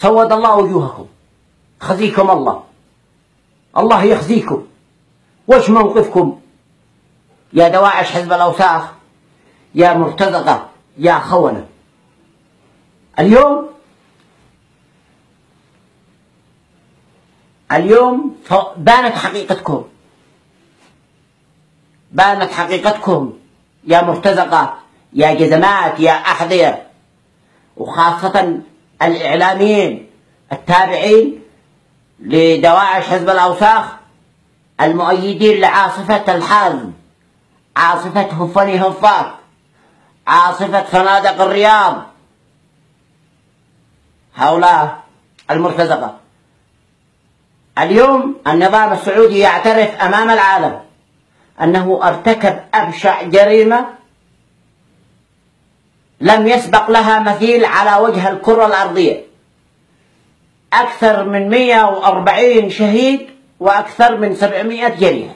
سود الله وجوهكم، خزيكم الله، الله يخزيكم. وش موقفكم يا دواعش حزب الأوساخ، يا مرتزقة، يا خونة؟ اليوم بانت حقيقتكم، بانت حقيقتكم يا مرتزقة، يا جزمات، يا أحذية، وخاصة الإعلاميين التابعين لدواعش حزب الأوساخ المؤيدين لعاصفة الحازم، عاصفة هفني هفاك، عاصفة فنادق الرياض، هؤلاء المرتزقة. اليوم النظام السعودي يعترف أمام العالم أنه ارتكب أبشع جريمة لم يسبق لها مثيل على وجه الكرة الأرضية، أكثر من 140 شهيد وأكثر من 700 جريحة.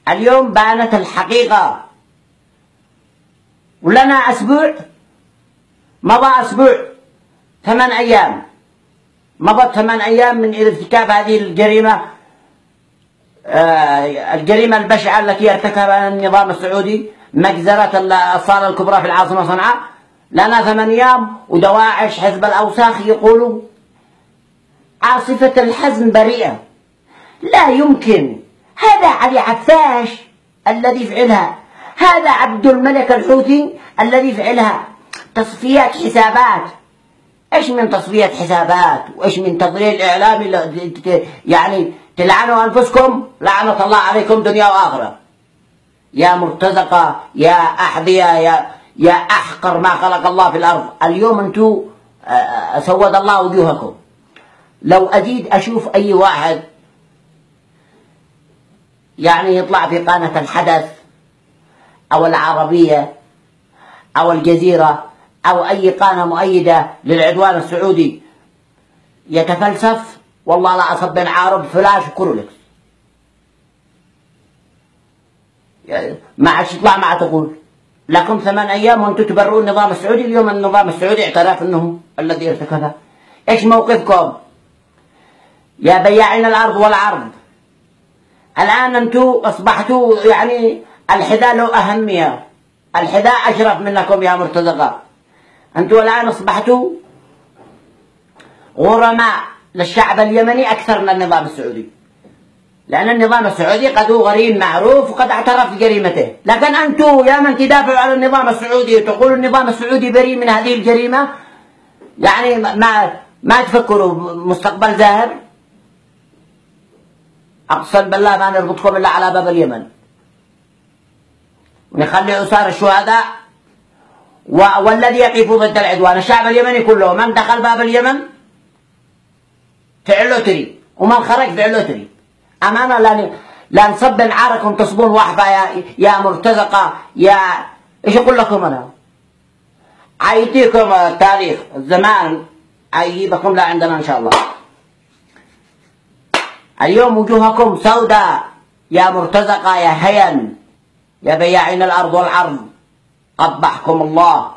اليوم بانت الحقيقة، ولنا أسبوع، مضى أسبوع 8 أيام، مضت 8 أيام من ارتكاب هذه الجريمة، الجريمة البشعة التي ارتكبها النظام السعودي، مجزرة الصالة الكبرى في العاصمة صنعاء. لنا 8 أيام ودواعش حزب الأوساخ يقولوا عاصفة الحزم بريئة. لا يمكن، هذا علي عفاش الذي فعلها، هذا عبد الملك الحوثي الذي فعلها. تصفيات حسابات، ايش من تصفية حسابات وايش من تضليل اعلامي؟ يعني تلعنوا انفسكم، لعنة الله عليكم دنيا واخرة. يا مرتزقة، يا احذية، يا احقر ما خلق الله في الارض. اليوم انتم سود الله وجوهكم. لو اجيد اشوف اي واحد يعني يطلع في قناة الحدث او العربية او الجزيرة أو أي قناة مؤيدة للعدوان السعودي يتفلسف، والله لا أصب بين عارب فلاش وكرولكس. ما عادش يطلع ما تقول لكم 8 أيام وأنتم تبرؤون النظام السعودي. اليوم النظام السعودي اعترف أنه الذي ارتكبها. إيش موقفكم يا بياعين الأرض والعرض؟ الآن أنتم أصبحتوا يعني الحذاء له أهمية، الحذاء أشرف منكم يا مرتزقة. أنتم الآن أصبحتوا غرماء للشعب اليمني أكثر من النظام السعودي، لأن النظام السعودي قد هو غريم معروف وقد اعترف بجريمته. لكن أنتم يا من تدافعوا على النظام السعودي وتقولوا النظام السعودي بريء من هذه الجريمة، يعني ما تفكروا مستقبل زاهر؟ أقسم بالله ما نربطكم إلا على باب اليمن، ونخلي أسار الشهداء والذي يقف ضد العدوان. الشعب اليمني كله من دخل باب اليمن فعله تري، ومن خرج فعله تري. أمانة لا نصب نعاركم تصبون وحفة يا مرتزقة. يا إيش أقول لكم أنا؟ عيديكم التاريخ الزمان عيبكم لا عندنا إن شاء الله. اليوم وجوهكم سوداء يا مرتزقة، يا هين، يا بياعين الأرض والعرض. قبحكم الله.